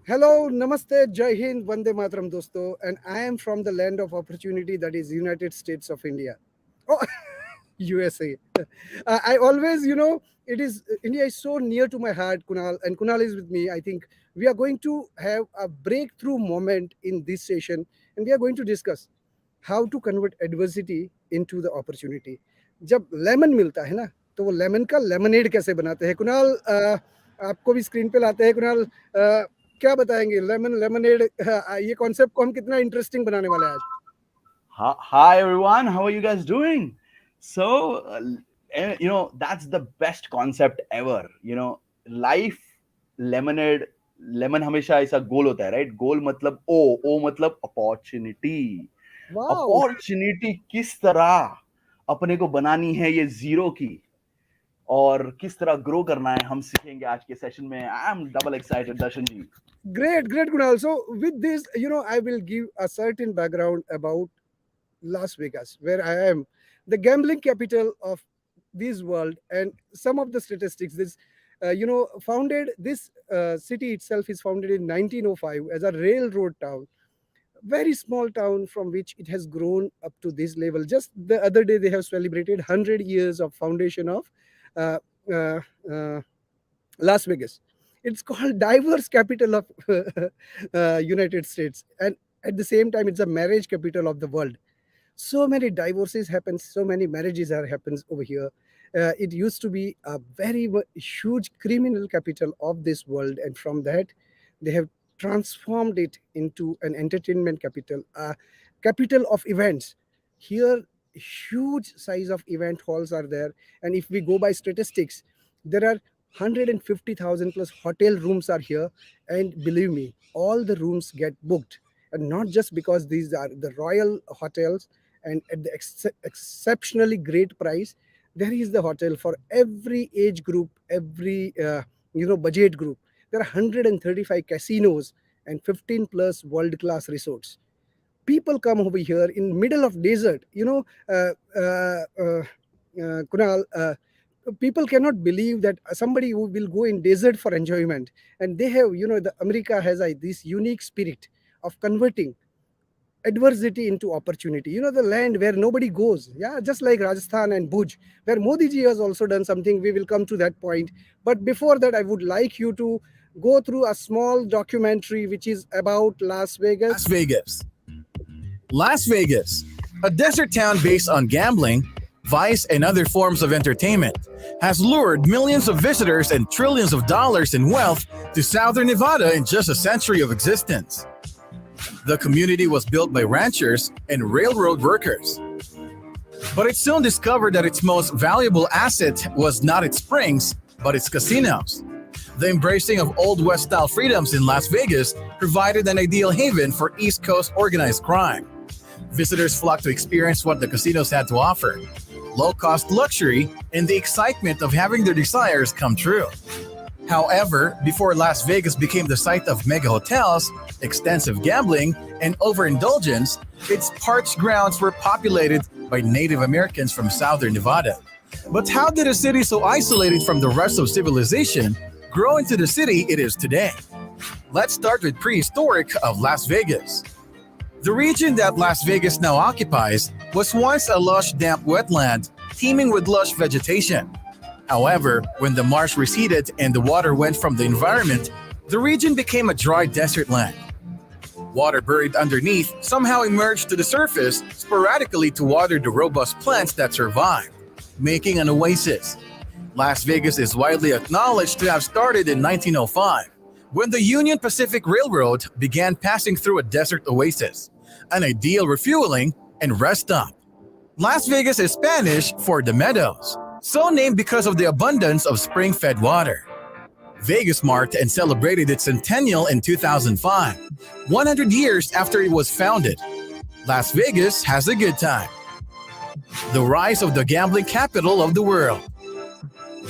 Hello, Namaste, Jai Hind, Vande Mataram, dosto, and I am from the land of opportunity that is United States of India. Oh, USA. I always, it is India is so near to my heart, Kunal, and Kunal is with me. I think we are going to have a breakthrough moment in this session, and we are going to discuss how to convert adversity into the opportunity. जब lemon मिलता है ना, तो वो lemon का lemonade कैसे बनाते हैं? कुणाल, आपको भी स्क्रीन पे लाते हैं कुणाल। क्या बताएंगे लेमन लेमनेड, ये कॉन्सेप्ट को हम कितना इंटरेस्टिंग बनाने वाले हैं आज? Hi everyone, how are you guys doing? So, that's the best concept ever. Life, lemonade, lemon हमेशा ऐसा गोल होता है, right? गोल मतलब ओ मतलब अपॉर्चुनिटी. वाओ, अपॉर्चुनिटी किस तरह अपने को बनानी है ये जीरो की और किस तरह ग्रो करना है हम सीखेंगे आज के सेशन में. I am double excited Darshan ji. great Kunal. So with this, I will give a certain background about Las Vegas, where I am, the gambling capital of this world, and some of the statistics. This, founded this city itself is founded in 1905 as a railroad town, very small town from which it has grown up to this level. Just the other day, they have celebrated 100 years of foundation of uh, uh, uh, Las Vegas. It's called diverse capital of United States, and at the same time, it's a marriage capital of the world. So many divorces happen, so many marriages are happens over here. It used to be a very huge criminal capital of this world, and from that they have transformed it into an entertainment capital, a capital of events. Here huge size of event halls are there, and if we go by statistics, there are 150,000 plus hotel rooms are here, and believe me, all the rooms get booked, and not just because these are the royal hotels and at the exceptionally great price. There is the hotel for every age group, every budget group. There are 135 casinos and 15 plus world class resorts. People come over here in middle of desert, Kunal, people cannot believe that somebody who will go in desert for enjoyment, and they have, the America has this unique spirit of converting adversity into opportunity. The land where nobody goes. Yeah, just like Rajasthan and Bhuj, where Modi ji has also done something. We will come to that point. But before that, I would like you to go through a small documentary which is about Las Vegas. Las Vegas. Las Vegas, a desert town based on gambling, vice, and other forms of entertainment, has lured millions of visitors and trillions of dollars in wealth to southern Nevada in just a century of existence. The community was built by ranchers and railroad workers. But it soon discovered that its most valuable asset was not its springs, but its casinos. The embracing of Old West style freedoms in Las Vegas provided an ideal haven for East Coast organized crime. Visitors flocked to experience what the casinos had to offer: low-cost luxury and the excitement of having their desires come true. However, before Las Vegas became the site of mega hotels, extensive gambling, and overindulgence, its parched grounds were populated by Native Americans from southern Nevada. But how did a city so isolated from the rest of civilization grow into the city it is today? Let's start with prehistoric of Las Vegas. The region that Las Vegas now occupies was once a lush, damp wetland teeming with lush vegetation. However, when the marsh receded and the water went from the environment, the region became a dry desert land. Water buried underneath somehow emerged to the surface sporadically to water the robust plants that survived, making an oasis. Las Vegas is widely acknowledged to have started in 1905, when the Union Pacific Railroad began passing through a desert oasis, an ideal refueling and rest stop. Las Vegas is Spanish for the meadows, so named because of the abundance of spring-fed water. Vegas marked and celebrated its centennial in 2005, 100 years after it was founded. Las Vegas has a good time. The rise of the gambling capital of the world.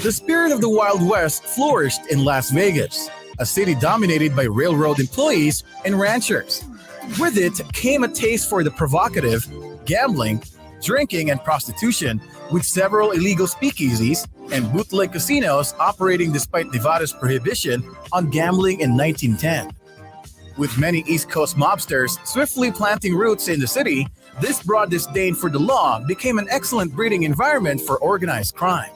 The spirit of the Wild West flourished in Las Vegas, a city dominated by railroad employees and ranchers. With it came a taste for the provocative, gambling, drinking, and prostitution, with several illegal speakeasies and bootleg casinos operating despite Nevada's prohibition on gambling in 1910. With many East Coast mobsters swiftly planting roots in the city, this broad disdain for the law became an excellent breeding environment for organized crime.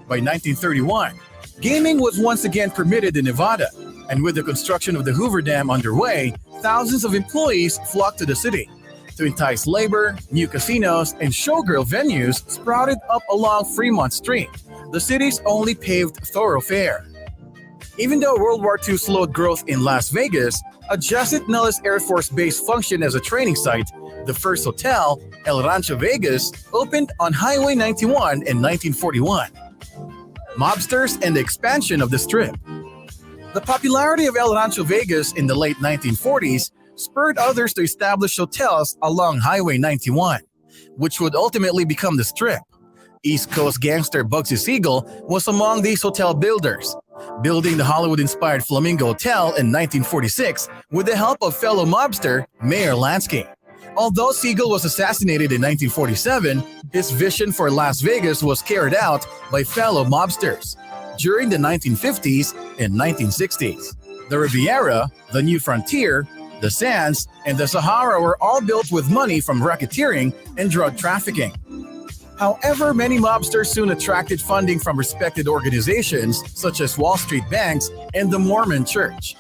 By 1931, gaming was once again permitted in Nevada, and with the construction of the Hoover Dam underway, thousands of employees flocked to the city. To entice labor, new casinos and showgirl venues sprouted up along Fremont Street, the city's only paved thoroughfare. Even though World War II slowed growth in Las Vegas, a Joseph Nellis Air Force Base functioned as a training site. The first hotel, El Rancho Vegas, opened on Highway 91 in 1941. Mobsters and the expansion of the Strip. The popularity of El Rancho Vegas in the late 1940s spurred others to establish hotels along Highway 91, which would ultimately become the Strip. East Coast gangster Bugsy Siegel was among these hotel builders, building the Hollywood-inspired Flamingo Hotel in 1946 with the help of fellow mobster Mayor Lansky. Although Siegel was assassinated in 1947, his vision for Las Vegas was carried out by fellow mobsters during the 1950s and 1960s. The Riviera, the New Frontier, the Sands, and the Sahara were all built with money from racketeering and drug trafficking. However, many mobsters soon attracted funding from respected organizations such as Wall Street banks and the Mormon Church.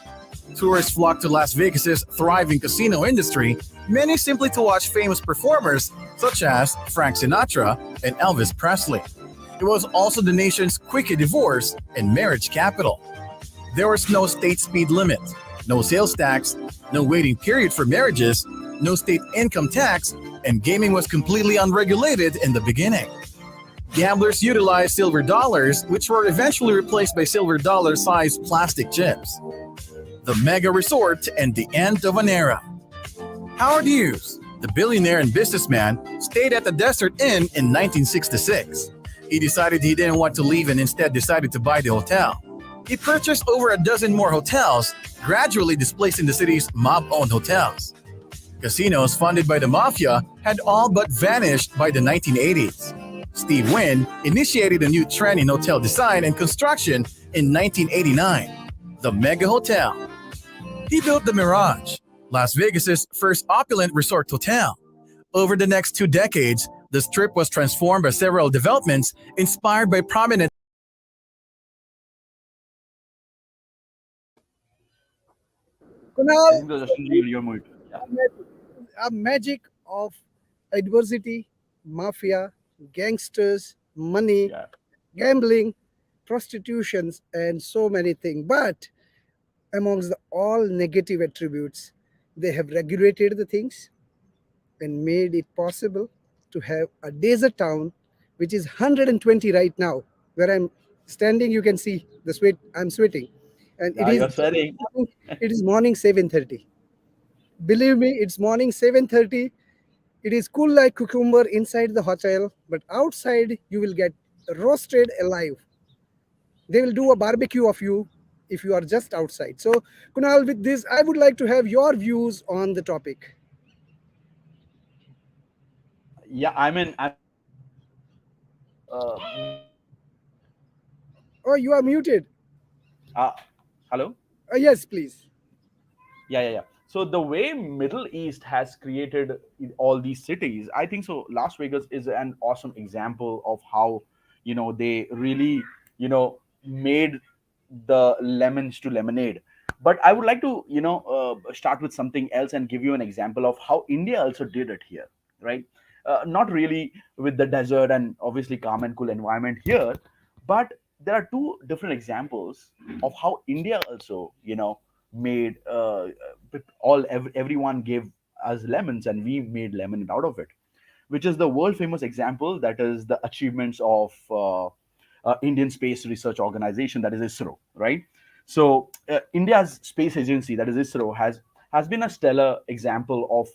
Tourists flocked to Las Vegas's thriving casino industry, many simply to watch famous performers such as Frank Sinatra and Elvis Presley. It was also the nation's quickie divorce and marriage capital. There was no state speed limit, no sales tax, no waiting period for marriages, no state income tax, and gaming was completely unregulated in the beginning. Gamblers utilized silver dollars, which were eventually replaced by silver dollar-sized plastic chips. The mega resort and the end of an era. Howard Hughes, the billionaire and businessman, stayed at the Desert Inn in 1966. He decided he didn't want to leave and instead decided to buy the hotel. He purchased over a dozen more hotels, gradually displacing the city's mob-owned hotels. Casinos funded by the mafia had all but vanished by the 1980s. Steve Wynn initiated a new trend in hotel design and construction in 1989, the Mega Hotel. He built the Mirage, Las Vegas's first opulent resort hotel. Over the next 2 decades, the Strip was transformed by several developments inspired by prominent I Kunal, think the Justin, you're moved. Yeah. a magic of adversity, mafia, gangsters, money, Yeah. gambling, prostitutions, and so many things. But amongst the all negative attributes, they have regulated the things and made it possible to have a desert town, which is 120 right now. Where I'm standing, you can see the sweat. I'm sweating, and it is You're swearing. it is morning 7:30. Believe me, it's morning 7:30. It is cool like cucumber inside the hotel, but outside you will get roasted alive. They will do a barbecue of you if you are just outside. So, Kunal, with this, I would like to have your views on the topic. Yeah, I'm Oh, you are muted. uh, hello. Yes, please. Yeah. So the way Middle East has created all these cities, I think so. Las Vegas is an awesome example of how they really made the lemons to lemonade. But I would like to start with something else and give you an example of how India also did it here, right? Not really with the desert and obviously calm and cool environment here, but there are two different examples of how India also made everyone gave us lemons and we made lemonade out of it, which is the world famous example, that is the achievements of Indian Space Research Organization, that is ISRO, right? So India's space agency, that is ISRO, has been a stellar example of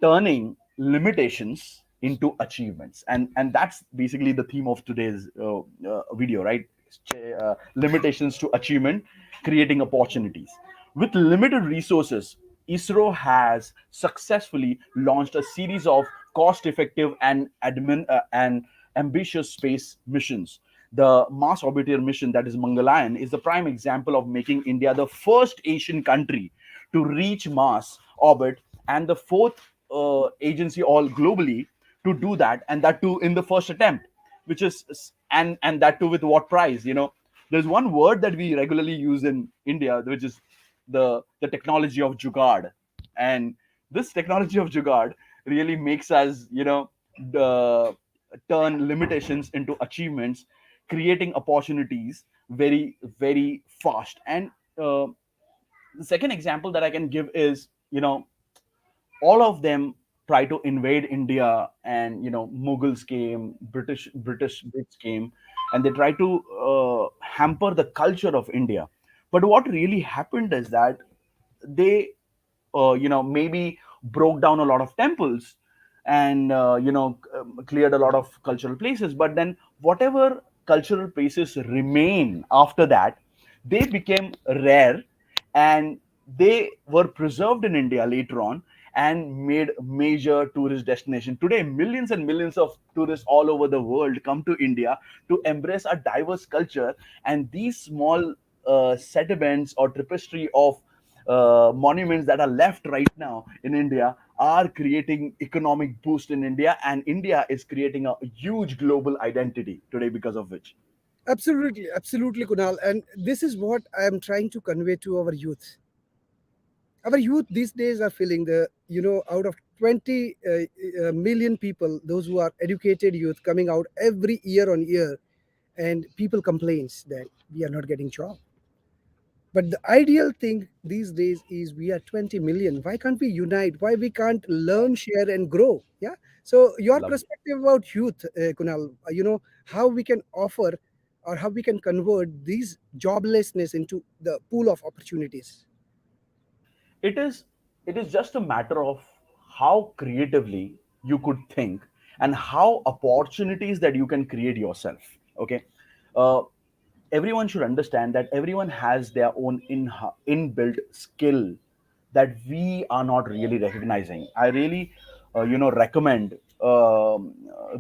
turning limitations into achievements, and that's basically the theme of today's video, right? Limitations to achievement, creating opportunities. With limited resources, ISRO has successfully launched a series of cost-effective and ambitious space missions. The Mars Orbiter mission, that is Mangalyaan, is the prime example of making India the first Asian country to reach Mars orbit, and the fourth agency all globally to do that, and that too in the first attempt, which is and that too with what price? There's one word that we regularly use in India, which is the technology of jugaad, and this technology of jugaad really makes us, the turn limitations into achievements, creating opportunities very very fast. And the second example that I can give is, all of them try to invade India, and Mughals came, Brits came, and they try to hamper the culture of India. But what really happened is that they maybe broke down a lot of temples, and cleared a lot of cultural places, but then whatever cultural places remain after that, they became rare, and they were preserved in India later on, and made major tourist destination. Today millions and millions of tourists all over the world come to India to embrace a diverse culture, and these small sediments or tapestry of monuments that are left right now in India are creating economic boost in India, and India is creating a huge global identity today because of which. Absolutely, absolutely, Kunal. And this is what I am trying to convey to our youth. Our youth these days are feeling out of 20 million people, those who are educated youth coming out every year on year, and people complains that we are not getting job. But the ideal thing these days is we are 20 million. Why can't we unite? Why we can't learn, share, and grow? Yeah. So your Love. perspective about youth, Kunal, how we can offer or how we can convert these joblessness into the pool of opportunities. It is it is just a matter of how creatively you could think, and how opportunities that you can create yourself. Okay. uh, Everyone should understand that everyone has their own inbuilt skill that we are not really recognizing. I really recommend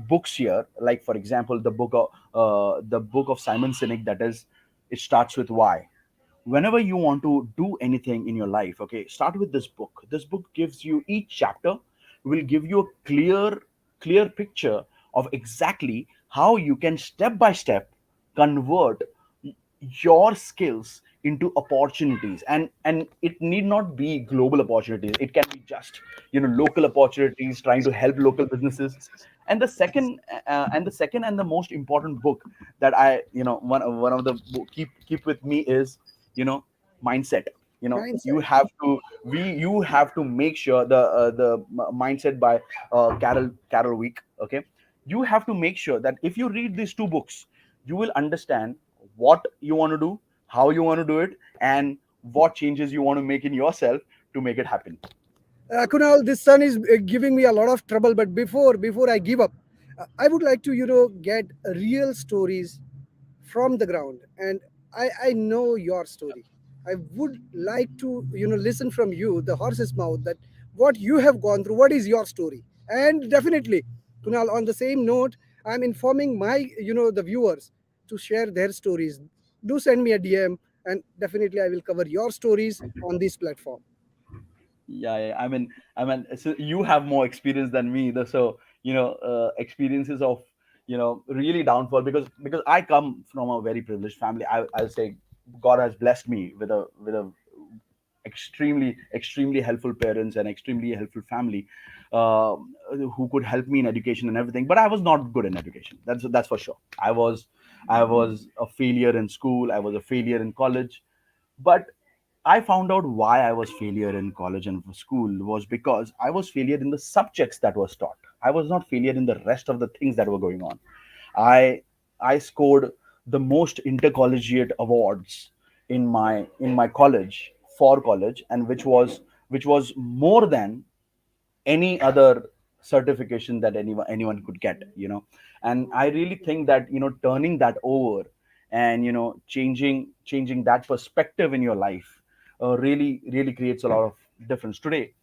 books here, like for example the book of Simon Sinek, that is, it starts with why. Whenever you want to do anything in your life, okay, start with this book. Gives you, each chapter will give you a clear picture of exactly how you can step by step convert your skills into opportunities, and it need not be global opportunities. It can be just local opportunities, trying to help local businesses. And the second and the most important book that I one of the keep with me is you know mindset. You Mindset. have to we you have to make sure the mindset by Carol Week. Okay. You have to make sure that if you read these two books, you will understand what you want to do, how you want to do it, and what changes you want to make in yourself to make it happen. Kunal, this sun is giving me a lot of trouble. But before I give up, I would like to get real stories from the ground. And I know your story. I would like to listen from you, the horse's mouth, that what you have gone through. What is your story? And definitely, Kunal, on the same note, I'm informing my the viewers to share their stories. Do send me a DM, and definitely I will cover your stories on this platform. Yeah, I mean, so you have more experience than me, so experiences of really downfall, because I come from a very privileged family. I'll say God has blessed me with a extremely helpful parents and extremely helpful family, uh, who could help me in education and everything. But I was not good in education. That's for sure. I was a failure in school. I was a failure in college. But I found out why I was failure in college and school was because I was failure in the subjects that was taught. I was not failure in the rest of the things that were going on. I I scored the most intercollegiate awards in my college, for college, and which was more than any other certification that anyone could get. And I really think that turning that over, and changing that perspective in your life really creates a lot of difference. Today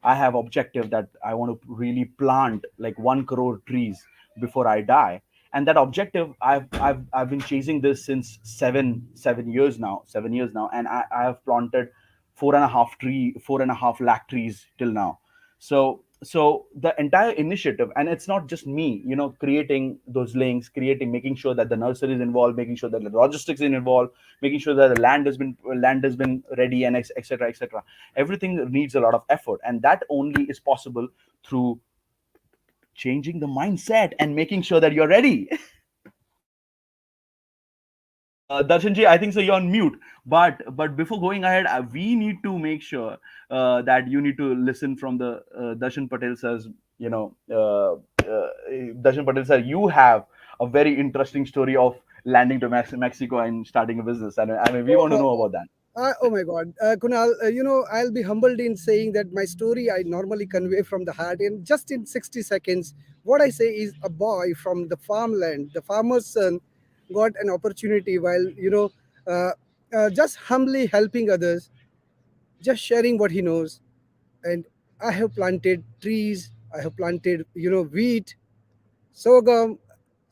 I have objective that I want to really plant like 1 crore trees before I die. And that objective, I've been chasing this since 7 years now, 7 years now, and I have planted 4.5 lakh trees till now. So the entire initiative, and it's not just me, creating those links, creating, making sure that the nursery is involved, making sure that the logistics is involved, making sure that the land has been ready, and etc etc. Everything needs a lot of effort, and that only is possible through changing the mindset and making sure that you're ready. Darshanji, I think so. You're on mute. But before going ahead, we need to make sure that you need to listen from the Darshan Patel sir's. You know, Darshan Patel sir, you have a very interesting story of landing to Mexico and starting a business, and I mean, we want to know about that. Oh my God, Kunal, I'll be humbled in saying that my story I normally convey from the heart in just in 60 seconds. What I say is a boy from the farmland, the farmer's son, got an opportunity while, just humbly helping others, just sharing what he knows. And I have planted trees, I have planted, wheat, sorghum,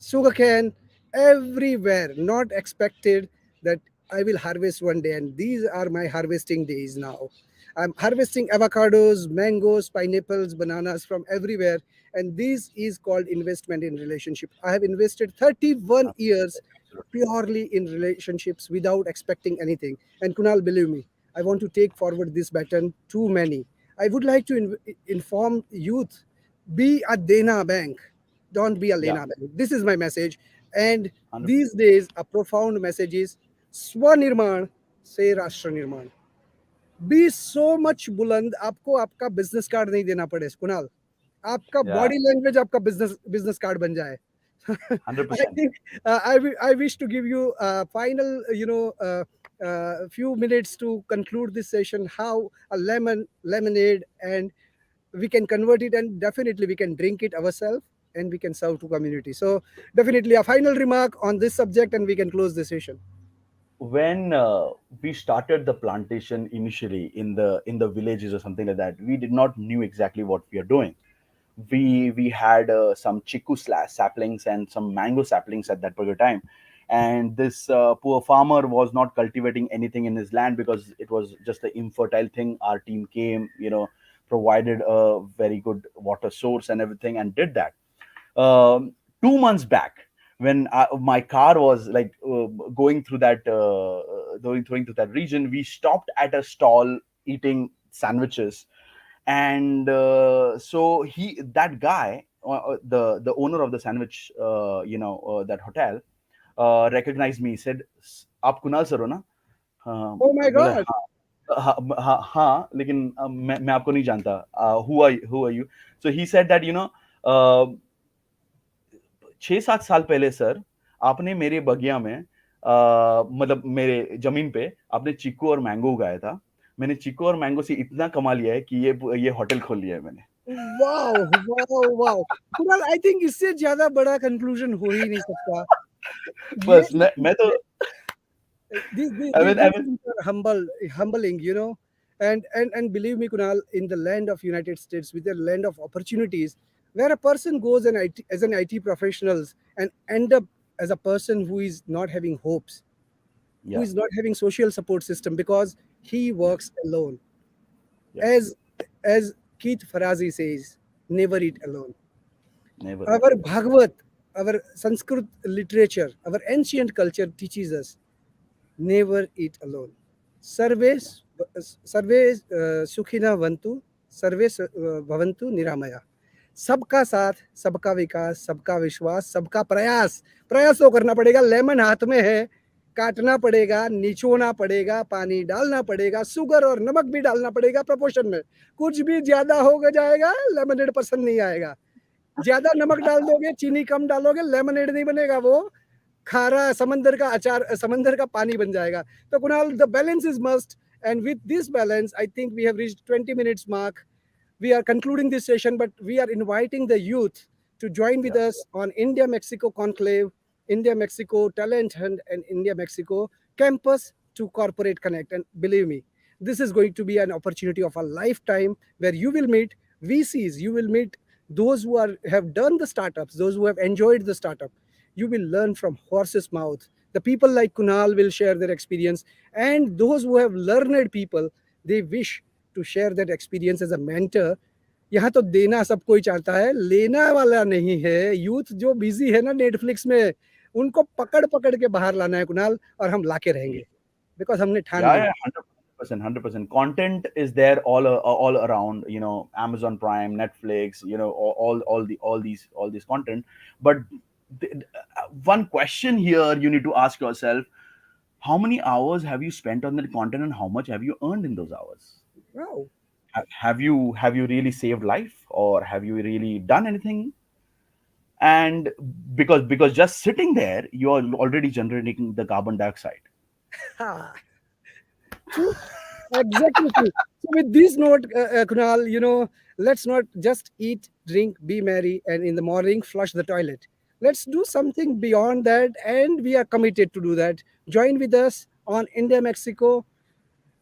sugarcane, everywhere. Not expected that I will harvest one day, and these are my harvesting days now. I'm harvesting avocados, mangoes, pineapples, bananas from everywhere, and this is called investment in relationship. I have invested 31 years Absolutely. purely in relationships without expecting anything. And Kunal, believe me, I want to take forward this baton to many. I would like to inform youth, be a Dena bank, don't be a Yeah, Lena bank. This is my message. And 100%. these days, a profound message is Swanirman से राष्ट्र निर्माण. B so much बुलंद, आपको आपका business card नहीं देना पड़े कुणाल, आपका Yeah, बॉडी लैंग्वेज आपका बिजनेस बिजनेस कार्ड बन जाए. hundred I percent. think I wish to give you a final, few minutes to conclude this session. How a lemonade, and we can convert it, and definitely we can drink it ourselves, and we can serve to community. So definitely a final remark on this subject, and we can close the session. When we started the plantation initially in the villages or something like that, we did not knew exactly what we are doing. We had some chiku saplings and some mango saplings at that particular time, and this poor farmer was not cultivating anything in his land because it was just an infertile thing. Our team came, provided a very good water source and everything, and did that. 2 months back, when my car was like going through that going through that region, we stopped at a stall eating sandwiches. And so that guy, the owner of the sandwich, that hotel, recognized me. He said, आप Kunal sir हो ना? Oh my बोले God. हाँ. हाँ हाँ हाँ, लेकिन मैं आपको नहीं जानता. Who are you? So he said that, 6-7 साल पहले सर, आपने मेरे बगिया में, मतलब मेरे जमीन पे आपने चीकू और मैंगो उगाया था. मैंने चीकू और मैंगो से इतना कमा लिया है कि ये होटल खोल लिया है मैंने. Wow, wow, wow! Kunal, I think इससे ज़्यादा बड़ा कंक्लूजन हो ही नहीं सकता. ये बस मैं तो, I mean, these things are humbling, and believe me, Kunal, in the land of United States, with the land of opportunities, where a person goes and as an IT professionals and end up as a person who is not having hopes, who yeah, is not having social support system because he works alone. yeah, As Keith Farazi says, never eat alone. never. Our Bhagavad, our Sanskrit literature, our ancient culture teaches us never eat alone. Survey Yeah, सर्वे सुखिना वंतु, सर्वे भवंतु निरामया. सबका साथ, सबका विकास, सबका विश्वास, सबका प्रयास. प्रयास तो करना पड़ेगा, लेमन हाथ में है, काटना पड़ेगा, निचोना पड़ेगा, पानी डालना पड़ेगा, शुगर और नमक भी डालना पड़ेगा प्रपोर्शन में. कुछ भी ज्यादा हो जाएगा, लेमनेड पसंद नहीं आएगा. ज्यादा नमक डाल दोगे, चीनी कम डालोगे, लेमनेड नहीं बनेगा, वो खारा समंदर का अचार, समंदर का पानी बन जाएगा. तो Kunal, the balance is must, and with this balance, I think we have reached 20 minutes mark. We are concluding this session, but we are inviting the youth to join with yeah, us on India Mexico conclave, India Mexico talent hunt, and India Mexico campus to corporate connect. And believe me, this is going to be an opportunity of a lifetime, where you will meet VCs, you will meet those who have done the startups, those who have enjoyed the startup. You will learn from horse's mouth. The people like Kunal will share their experience, and those who have learned people they wish to share that experience as a mentor. यहाँ तो देना सब कोई चाहता है, लेना वाला नहीं है। यूथ जो बिजी है ना नेटफ्लिक्स में, उनको पकड़ पकड़ के बाहर लाना है कुणाल, और हम लाके रहेंगे, बिकॉज हमने ठान Yeah, लिया। yeah, 100%, 100%. Content is there all around. You know, Amazon Prime, Netflix. You know, all these content. But one question here you need to ask yourself: how many hours have you spent on that content, and how much have you earned in those hours? Wow. Have you really saved life, or have you really done anything? And because just sitting there, you are already generating the carbon dioxide. Ha. True. Exactly true. So with this note, Kunal, let's not just eat, drink, be merry, and in the morning flush the toilet. Let's do something beyond that, and we are committed to do that. Join with us on India Mexico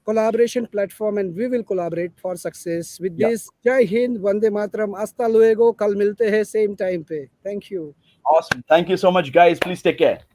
collaboration platform, and we will collaborate for success. With Yeah. this, Jai Hind, Vande Mataram, Hasta luego, kal milte hai same time pe. Thank you. Awesome. Thank you so much, guys. Please take care.